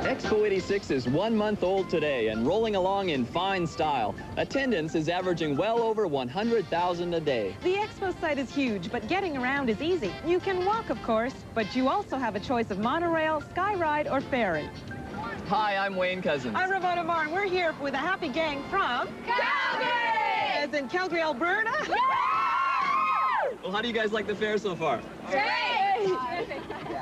Expo 86 is 1 month old today and rolling along in fine style. Attendance is averaging well over 100,000 a day. The Expo site is huge, but getting around is easy. You can walk, of course, but you also have a choice of monorail, skyride, or ferry. Hi, I'm Wayne Cousins. I'm Ramona. We're here with a happy gang from Calgary! As in Calgary, Alberta? Yeah! Well, how do you guys like the fair so far? Great!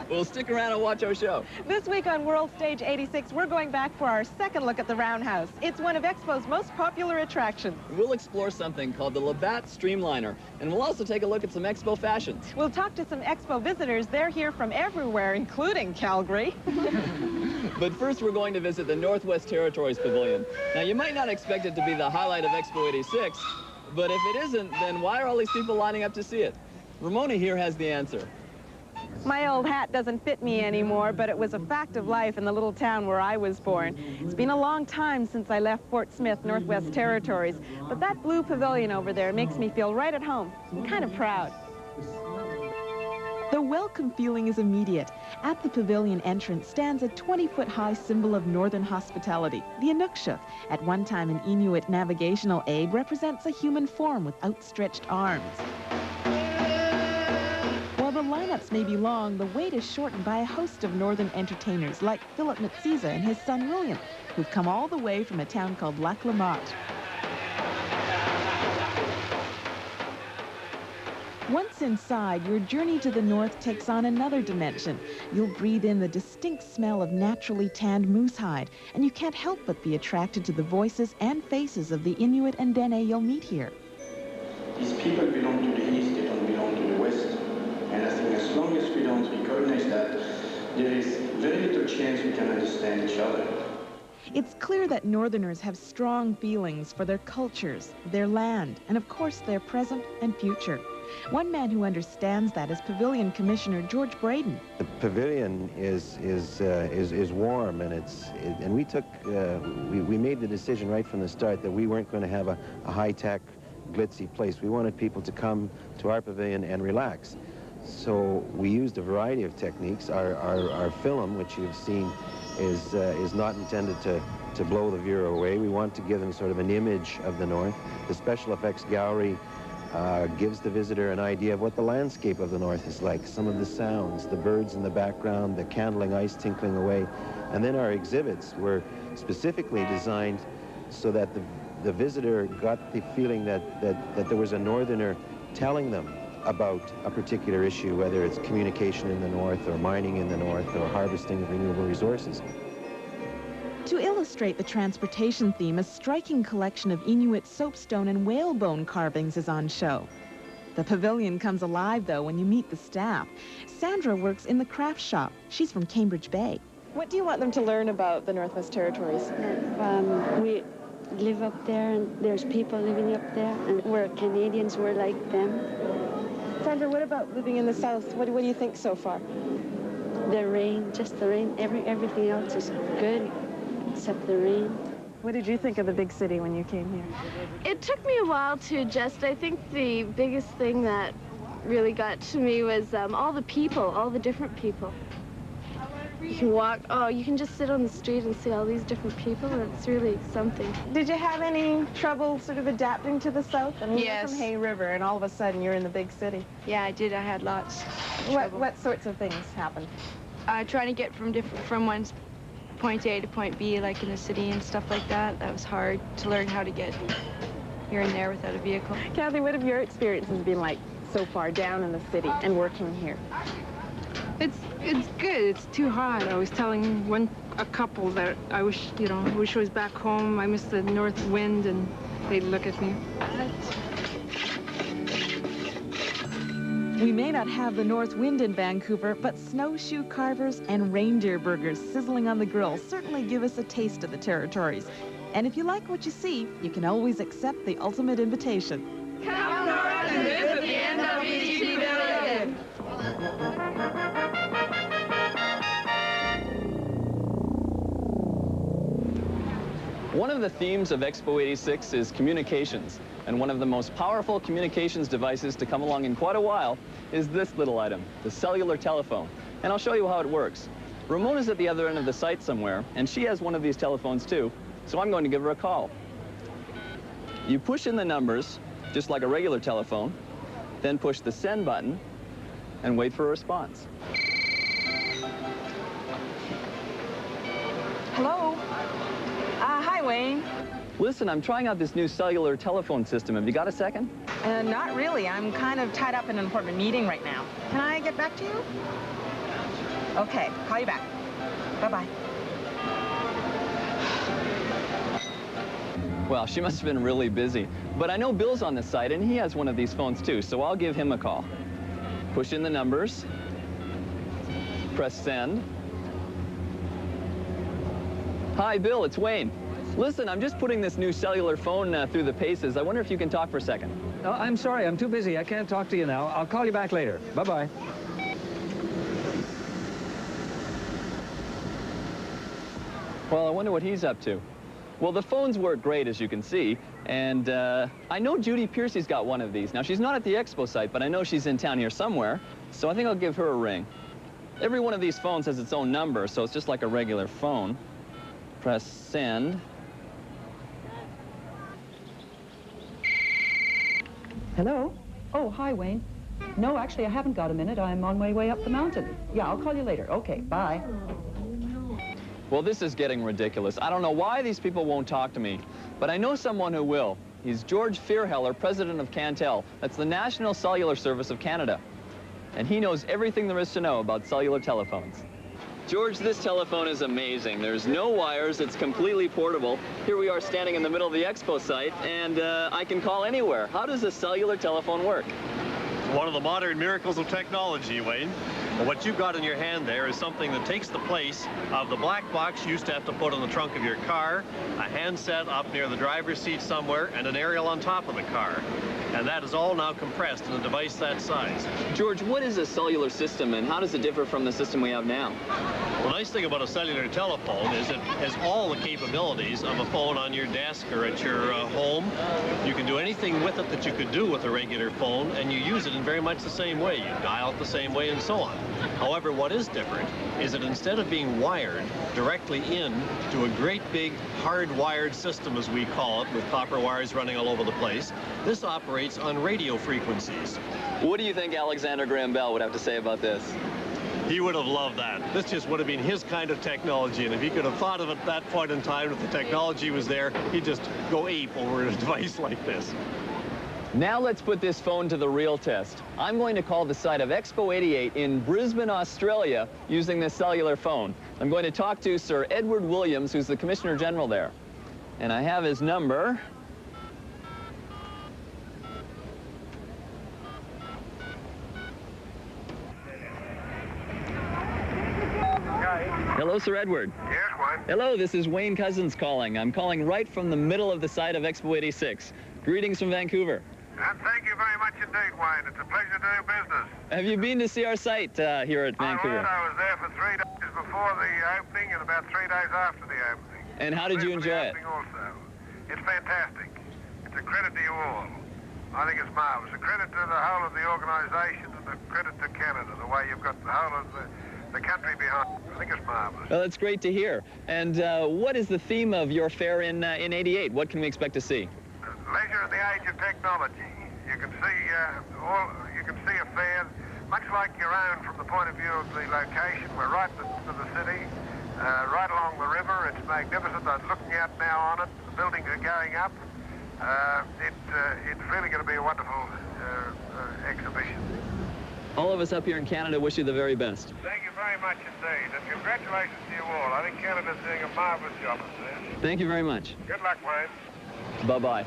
Well, stick around and watch our show. This week on World Stage 86, we're going back for our second look at the Roundhouse. It's one of Expo's most popular attractions. We'll explore something called the Labatt Streamliner, and we'll also take a look at some Expo fashions. We'll talk to some Expo visitors. They're here from everywhere, including Calgary. But first, we're going to visit the Northwest Territories Pavilion. Now, you might not expect it to be the highlight of Expo 86, but if it isn't, then why are all these people lining up to see it? Ramona here has the answer. My old hat doesn't fit me anymore, but it was a fact of life in the little town where I was born. It's been a long time since I left Fort Smith, Northwest Territories, but that blue pavilion over there makes me feel right at home. I'm kind of proud. The welcome feeling is immediate. At the pavilion entrance stands a 20-foot-high symbol of northern hospitality, the Inukshuk. At one time, an Inuit navigational aid represents a human form with outstretched arms. While the lineups may be long, the wait is shortened by a host of northern entertainers like Philip Metziza and his son William, who've come all the way from a town called Lac La Motte. Once inside, your journey to the north takes on another dimension. You'll breathe in the distinct smell of naturally tanned moose hide, and you can't help but be attracted to the voices and faces of the Inuit and Dene you'll meet here. These people belong to the east, they don't belong to the west. And I think as long as we don't recognize that, there is very little chance we can understand each other. It's clear that Northerners have strong feelings for their cultures, their land, and of course their present and future. One man who understands that is Pavilion Commissioner George Braden. The pavilion is warm, and we made the decision right from the start that we weren't going to have a high-tech, glitzy place. We wanted people to come to our pavilion and relax. So we used a variety of techniques. Our film, which you've seen, is not intended to blow the viewer away. We want to give them sort of an image of the north. The special effects gallery gives the visitor an idea of what the landscape of the north is like, some of the sounds, the birds in the background, the candling ice tinkling away. And then our exhibits were specifically designed so that the visitor got the feeling that there was a northerner telling them about a particular issue, whether it's communication in the north or mining in the north or harvesting of renewable resources. To illustrate the transportation theme, a striking collection of Inuit soapstone and whalebone carvings is on show. The pavilion comes alive, though, when you meet the staff. Sandra works in the craft shop. She's from Cambridge Bay. What do you want them to learn about the Northwest Territories? We live up there, and there's people living up there, and we're Canadians, we're like them. Sandra, what about living in the south? What do you think so far? The rain, just the rain. Everything else is good, except the rain. What did you think of the big city when you came here? It took me a while to adjust. I think the biggest thing that really got to me was all the people, all the different people. You can walk, you can just sit on the street and see all these different people. It's really something. Did you have any trouble sort of adapting to the south? I mean, Yes. you're from Hay River, and all of a sudden you're in the big city. Yeah, I did. I had lots. What sorts of things happened? Trying to get from one point A to point B, like in the city and stuff like that. That was hard to learn how to get here and there without a vehicle. Kathy, what have your experiences been like so far down in the city and working here? It's good. It's too hot. I was telling a couple that I wish I was back home. I miss the north wind, and they'd look at me. We may not have the north wind in Vancouver, but snowshoe carvers and reindeer burgers sizzling on the grill certainly give us a taste of the territories. And if you like what you see, you can always accept the ultimate invitation. Come north and visit the NWC Pavilion. One of the themes of Expo 86 is communications, and one of the most powerful communications devices to come along in quite a while is this little item, the cellular telephone. And I'll show you how it works. Ramona's at the other end of the site somewhere, and she has one of these telephones too, so I'm going to give her a call. You push in the numbers, just like a regular telephone, then push the send button, and wait for a response. Hello? Hi, Wayne. Listen, I'm trying out this new cellular telephone system. Have you got a second? Not really. I'm kind of tied up in an important meeting right now. Can I get back to you? Okay, call you back. Bye-bye. Well, she must have been really busy. But I know Bill's on the site, and he has one of these phones too, so I'll give him a call. Push in the numbers. Press send. Hi, Bill, it's Wayne. Listen, I'm just putting this new cellular phone through the paces. I wonder if you can talk for a second. Oh, I'm sorry, I'm too busy. I can't talk to you now. I'll call you back later. Bye-bye. Well, I wonder what he's up to. Well, the phones work great, as you can see, and I know Judy Piercy's got one of these. Now, she's not at the Expo site, but I know she's in town here somewhere, so I think I'll give her a ring. Every one of these phones has its own number, so it's just like a regular phone. Press send. Hello? Oh, hi, Wayne. No, actually, I haven't got a minute. I'm on my way up the mountain. Yeah, I'll call you later. Okay, bye. Well, this is getting ridiculous. I don't know why these people won't talk to me, but I know someone who will. He's George Fearheller, president of Cantel. That's the National Cellular Service of Canada. And he knows everything there is to know about cellular telephones. George, this telephone is amazing. There's no wires, it's completely portable. Here we are standing in the middle of the Expo site, and I can call anywhere. How does a cellular telephone work? One of the modern miracles of technology, Wayne. Well, what you've got in your hand there is something that takes the place of the black box you used to have to put on the trunk of your car, a handset up near the driver's seat somewhere, and an aerial on top of the car. And that is all now compressed in a device that size. George, what is a cellular system, and how does it differ from the system we have now? Well, the nice thing about a cellular telephone is it has all the capabilities of a phone on your desk or at your home. You can do anything with it that you could do with a regular phone, and you use it in very much the same way. You dial it the same way and so on. However, what is different is that instead of being wired directly in to a great big hardwired system, as we call it, with copper wires running all over the place, this operates on radio frequencies. What do you think Alexander Graham Bell would have to say about this? He would have loved that. This just would have been his kind of technology, and if he could have thought of it at that point in time, if the technology was there, he'd just go ape over a device like this. Now let's put this phone to the real test. I'm going to call the site of Expo 88 in Brisbane, Australia, using this cellular phone. I'm going to talk to Sir Edward Williams, who's the Commissioner General there. And I have his number. Hello, Sir Edward. Yes, Wayne. Hello, this is Wayne Cousins calling. I'm calling right from the middle of the site of Expo 86. Greetings from Vancouver. And thank you very much indeed, Wayne. It's a pleasure to do business. Have you been to see our site here at Vancouver? I was there for 3 days before the opening and about 3 days after the opening. And how did you enjoy it? Also. It's fantastic. It's a credit to you all. I think it's marvelous. A credit to the whole of the organisation and a credit to Canada, the way you've got the whole of the country behind. I think it's marvelous. Well, that's great to hear. And what is the theme of your fair in 88? What can we expect to see? Leisure in the age of technology. You can see a fair, much like your own from the point of view of the location. We're right to the city, right along the river. It's magnificent. I'm looking out now on it. The buildings are going up. It's really going to be a wonderful exhibition. All of us up here in Canada wish you the very best. Thank you very much indeed, and congratulations to you all. I think Canada's doing a marvelous job of this. Thank you very much. Good luck, Wayne. Bye-bye.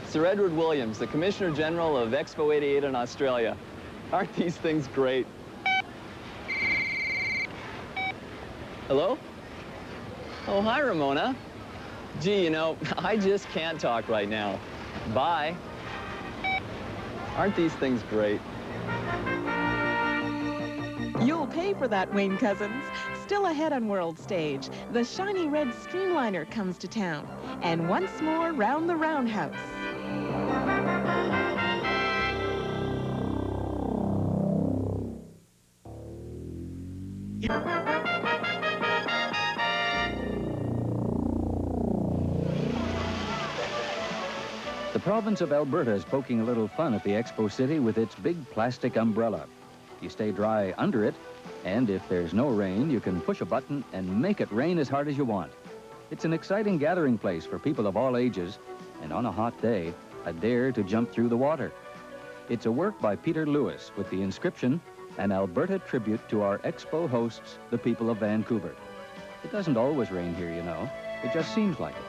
Sir Edward Williams, the Commissioner General of Expo 88 in Australia. Aren't these things great? Hello? Oh, hi, Ramona. Gee, you know, I just can't talk right now. Bye. Aren't these things great? You'll pay for that, Wayne Cousins. still ahead on world stage. The shiny red Streamliner comes to town. And once more, round the Roundhouse. The province of Alberta is poking a little fun at the Expo City with its big plastic umbrella. You stay dry under it, and if there's no rain, you can push a button and make it rain as hard as you want. It's an exciting gathering place for people of all ages, and on a hot day, a dare to jump through the water. It's a work by Peter Lewis with the inscription, "An Alberta tribute to our Expo hosts, the people of Vancouver." It doesn't always rain here, you know. It just seems like it.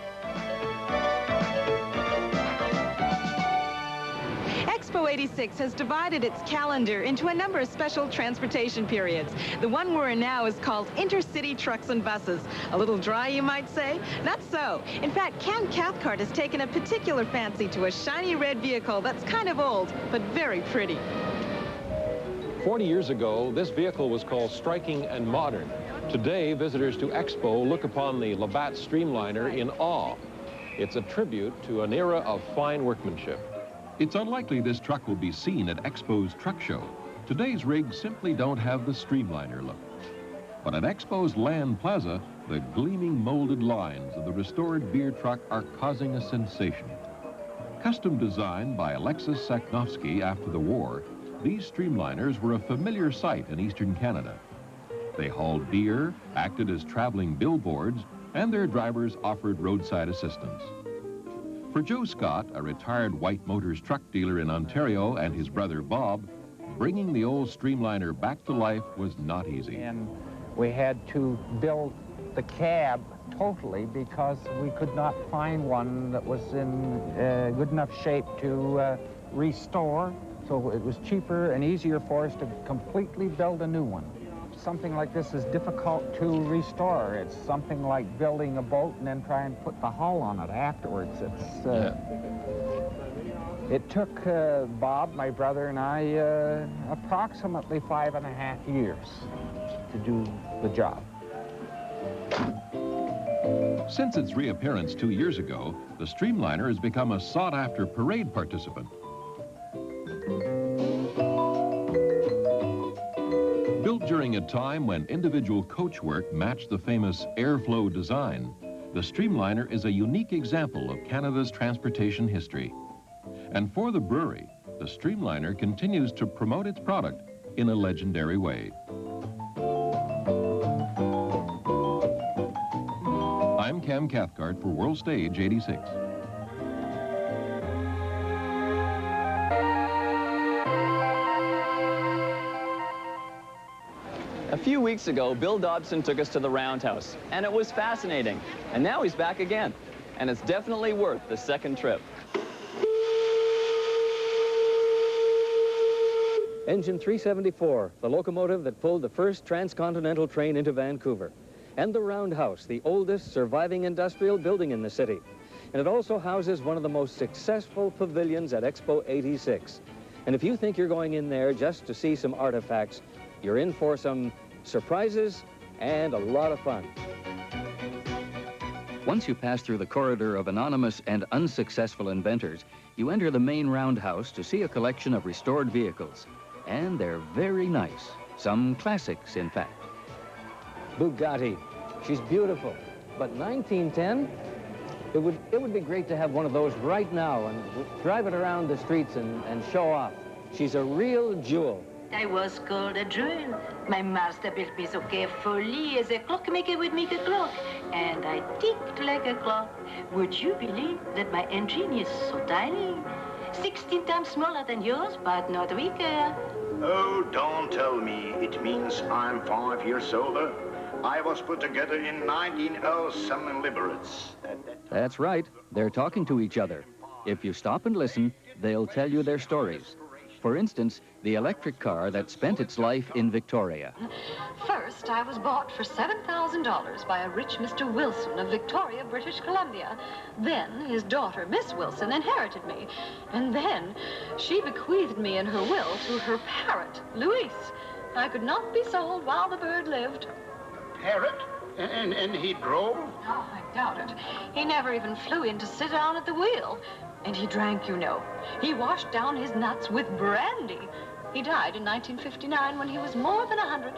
Expo 86 has divided its calendar into a number of special transportation periods. The one we're in now is called Intercity Trucks and Buses. A little dry, you might say? Not so. In fact, Cam Cathcart has taken a particular fancy to a shiny red vehicle that's kind of old, but very pretty. 40 years ago, this vehicle was called striking and modern. Today, visitors to Expo look upon the Labatt Streamliner in awe. It's a tribute to an era of fine workmanship. It's unlikely this truck will be seen at Expo's truck show. Today's rigs simply don't have the Streamliner look. But at Expo's Land Plaza, the gleaming molded lines of the restored beer truck are causing a sensation. Custom designed by Alexis Saknowski after the war, these Streamliners were a familiar sight in eastern Canada. They hauled beer, acted as traveling billboards, and their drivers offered roadside assistance. For Joe Scott, a retired White Motors truck dealer in Ontario, and his brother Bob, bringing the old Streamliner back to life was not easy. And we had to build the cab totally because we could not find one that was in good enough shape to restore. So it was cheaper and easier for us to completely build a new one. Something like this is difficult to restore. It's something like building a boat and then try and put the hull on it afterwards. It took Bob, my brother, and I approximately 5.5 years to do the job. Since its reappearance 2 years ago, the Streamliner has become a sought-after parade participant. Built during a time when individual coachwork matched the famous airflow design, the Streamliner is a unique example of Canada's transportation history. And for the brewery, the Streamliner continues to promote its product in a legendary way. I'm Cam Cathcart for World Stage 86. A few weeks ago, Bill Dobson took us to the Roundhouse, and it was fascinating. And now he's back again, and it's definitely worth the second trip. Engine 374, the locomotive that pulled the first transcontinental train into Vancouver. And the Roundhouse, the oldest surviving industrial building in the city. And it also houses one of the most successful pavilions at Expo 86. And if you think you're going in there just to see some artifacts, you're in for some surprises and a lot of fun. Once you pass through the corridor of anonymous and unsuccessful inventors, you enter the main Roundhouse to see a collection of restored vehicles. And they're very nice. Some classics, in fact. Bugatti. She's beautiful. But 1910? It would be great to have one of those right now and drive it around the streets and show off. She's a real jewel. I was called a jewel. My master built me so carefully as a clockmaker would make a clock. And I ticked like a clock. Would you believe that my engine is so tiny? 16 times smaller than yours, but not weaker. Oh, don't tell me it means I'm 5 years older. I was put together in 1907 in Liberates. That's right. They're talking to each other. If you stop and listen, they'll tell you their stories. For instance, the electric car that spent its life in Victoria. First, I was bought for $7,000 by a rich Mr. Wilson of Victoria, British Columbia. Then his daughter, Miss Wilson, inherited me. And then she bequeathed me in her will to her parrot, Louise. I could not be sold while the bird lived. parrot? And he drove? Oh, I doubt it. He never even flew in to sit down at the wheel. And he drank, you know. He washed down his nuts with brandy. He died in 1959 when he was more than 100.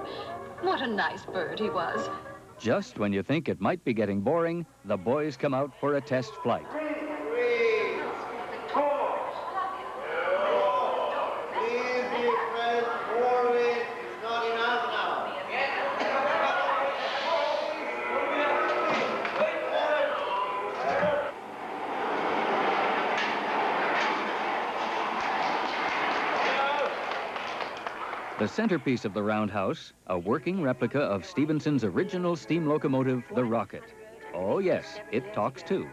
What a nice bird he was. Just when you think it might be getting boring, the boys come out for a test flight. The centerpiece of the Roundhouse, a working replica of Stephenson's original steam locomotive, the Rocket. Oh yes, it talks too.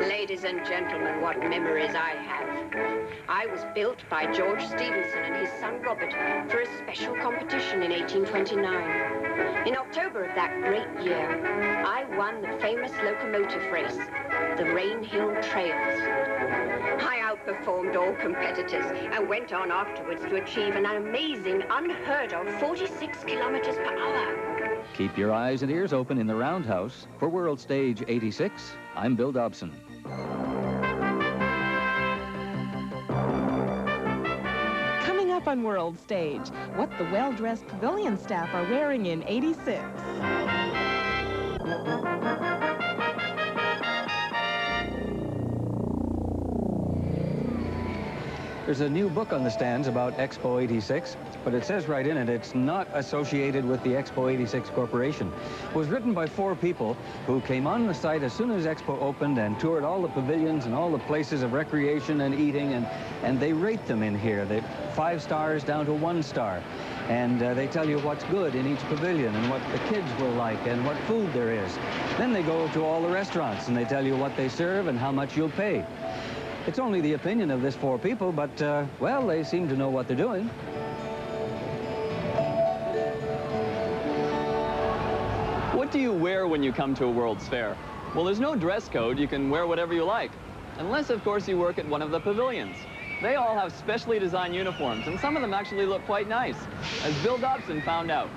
Ladies and gentlemen, what memories I have. I was built by George Stephenson and his son Robert for a special competition in 1829. In October of that great year, I won the famous locomotive race, the Rainhill Trails. I outperformed all competitors and went on afterwards to achieve an amazing, unheard of 46 kilometers per hour. Keep your eyes and ears open in the Roundhouse. For World Stage 86, I'm Bill Dobson. Coming up on World Stage, what the well-dressed pavilion staff are wearing in '86. There's a new book on the stands about Expo 86, but it says right in it, it's not associated with the Expo 86 Corporation. It was written by 4 people who came on the site as soon as Expo opened and toured all the pavilions and all the places of recreation and eating, and they rate them in here. They 5 stars down to 1 star. And they tell you what's good in each pavilion and what the kids will like and what food there is. Then they go to all the restaurants and they tell you what they serve and how much you'll pay. It's only the opinion of this 4 people, but, well, they seem to know what they're doing. What do you wear when you come to a World's Fair? Well, there's no dress code. You can wear whatever you like. Unless, of course, you work at one of the pavilions. They all have specially designed uniforms, and some of them actually look quite nice, as Bill Dobson found out.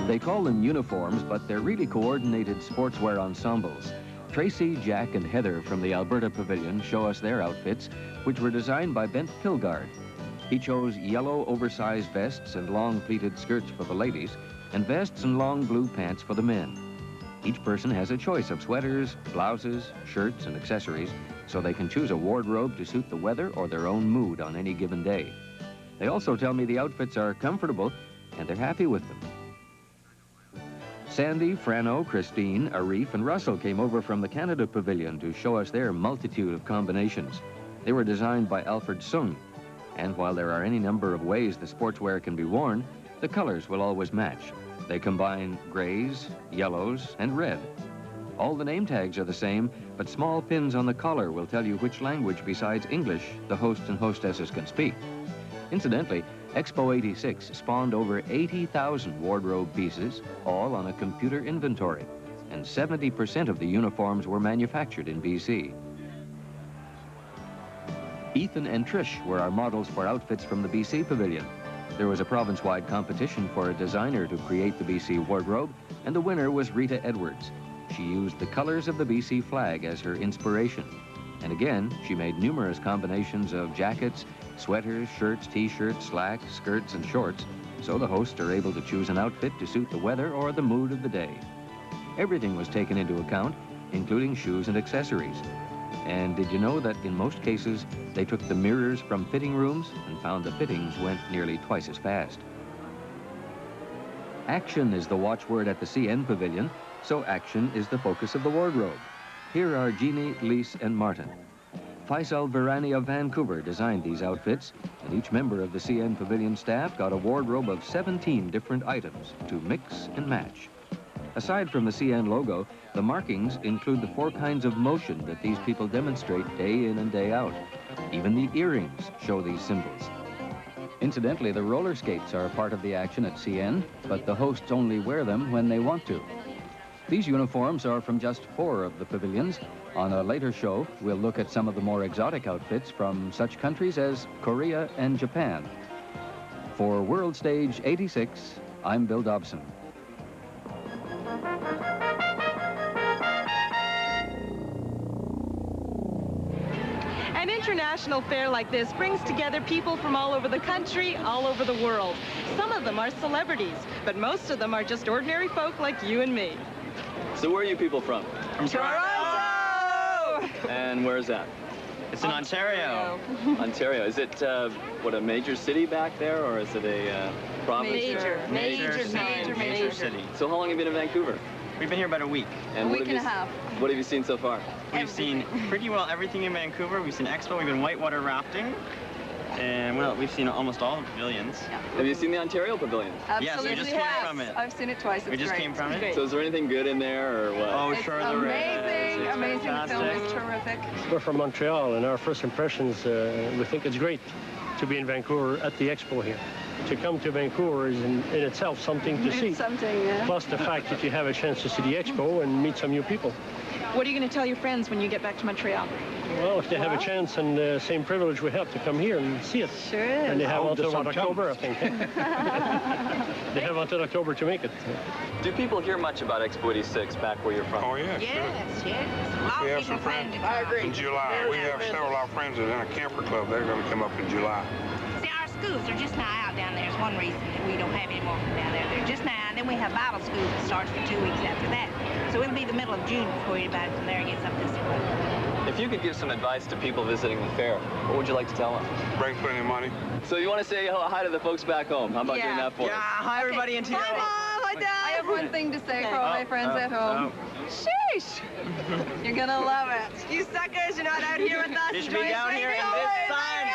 They call them uniforms, but they're really coordinated sportswear ensembles. Tracy, Jack, and Heather from the Alberta Pavilion show us their outfits, which were designed by Bent Pilgard. He chose yellow oversized vests and long pleated skirts for the ladies, and vests and long blue pants for the men. Each person has a choice of sweaters, blouses, shirts, and accessories, so they can choose a wardrobe to suit the weather or their own mood on any given day. They also tell me the outfits are comfortable, and they're happy with them. Sandy, Frano, Christine, Arif, and Russell came over from the Canada Pavilion to show us their multitude of combinations. They were designed by Alfred Sung, and while there are any number of ways the sportswear can be worn, the colors will always match. They combine grays, yellows, and red. All the name tags are the same, but small pins on the collar will tell you which language besides English the hosts and hostesses can speak. Incidentally, Expo 86 spawned over 80,000 wardrobe pieces, all on a computer inventory, and 70% of the uniforms were manufactured in BC. Ethan and Trish were our models for outfits from the BC Pavilion. There was a province-wide competition for a designer to create the BC wardrobe, and the winner was Rita Edwards. She used the colors of the BC flag as her inspiration. And again, she made numerous combinations of jackets, sweaters, shirts, t-shirts, slacks, skirts, and shorts, so the hosts are able to choose an outfit to suit the weather or the mood of the day. Everything was taken into account, including shoes and accessories. And did you know that in most cases, they took the mirrors from fitting rooms and found the fittings went nearly twice as fast? Action is the watchword at the CN Pavilion, so action is the focus of the wardrobe. Here are Jeannie, Lise, and Martin. Faisal Virani of Vancouver designed these outfits, and each member of the CN Pavilion staff got a wardrobe of 17 different items to mix and match. Aside from the CN logo, the markings include the 4 kinds of motion that these people demonstrate day in and day out. Even the earrings show these symbols. Incidentally, the roller skates are a part of the action at CN, but the hosts only wear them when they want to. These uniforms are from just 4 of the pavilions. On a later show, we'll look at some of the more exotic outfits from such countries as Korea and Japan. For World Stage 86, I'm Bill Dobson. An international fair like this brings together people from all over the country, all over the world. Some of them are celebrities, but most of them are just ordinary folk like you and me. So where are you people from? From Toronto! And where's that? It's in Ontario. Ontario. Is it, what, a major city back there, or is it a province? Major city. So how long have you been in Vancouver? We've been here about a week. And a week and a half. What have you seen so far? We've seen pretty well everything in Vancouver. We've seen Expo, we've been whitewater rafting, and well, we've seen almost all the pavilions. Yeah. Have you seen the Ontario Pavilion? Absolutely. Yes, we just came from it. I've seen it twice. We just came from it. So is there anything good in there, or what? Oh, sure there is. Amazing, amazing. The film is terrific. We're from Montreal, and our first impressions, we think it's great to be in Vancouver at the Expo here. To come to Vancouver is in itself something to see. It's something, yeah. Plus the fact that you have a chance to see the Expo and meet some new people. What are you going to tell your friends when you get back to Montreal? Well, if they have a chance and the same privilege we have to come here and see it. Sure. And they have until October, I think. They have until October to make it. Do people hear much about Expo 86 back where you're from? Oh, yes. Yes. We have some friends in July. We have several of our friends that are in a camper club. They're going to come up in July. See, our schools are just now out down there. Is one reason that we don't have any more from down there. They're just now, and then we have Bible school that starts for 2 weeks after that. So it'll be the middle of June before anybody from there gets up this way. If you could give some advice to people visiting the fair, what would you like to tell them? Bring plenty of money. So you want to say hi to the folks back home? How about doing that for us? Hi everybody in Toronto. Hi, Dad. I have one thing to say for all my friends at home. Sheesh! You're gonna love it. You suckers, you're not out here with us. You should be down here in this sign.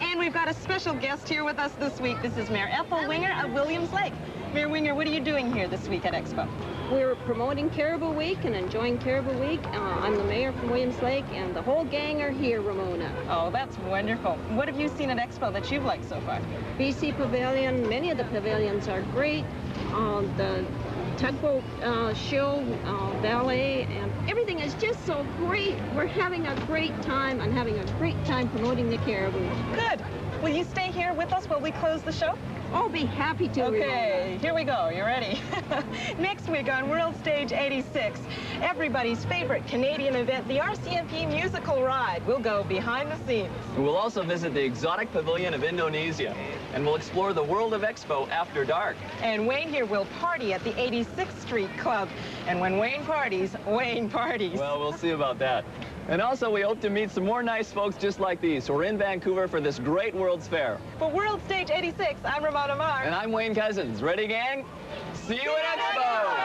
And we've got a special guest here with us this week. This is Mayor Ethel Winger of Williams Lake. Mayor Winger, what are you doing here this week at Expo? We're promoting Caribou Week and enjoying Caribou Week. I'm the mayor from Williams Lake, and the whole gang are here, Ramona. Oh, that's wonderful. What have you seen at Expo that you've liked so far? BC Pavilion, many of the pavilions are great. The tugboat show, ballet, and everything is just so great. We're having a great time. I'm having a great time promoting the Caribou. Good. Will you stay here with us while we close the show? Oh, be happy to. Okay, Ramona. here we go. You ready? Next week on World Stage 86, everybody's favorite Canadian event, the RCMP Musical Ride. We'll go behind the scenes. We'll also visit the exotic pavilion of Indonesia, and we'll explore the world of Expo after dark. And Wayne here will party at the 86th Street Club. And when Wayne parties, Wayne parties. Well, we'll see about that. And also, we hope to meet some more nice folks just like these who are in Vancouver for this great World's Fair. For World Stage 86, I'm Ramona Marr. And I'm Wayne Cousins. Ready, gang? See you at Expo!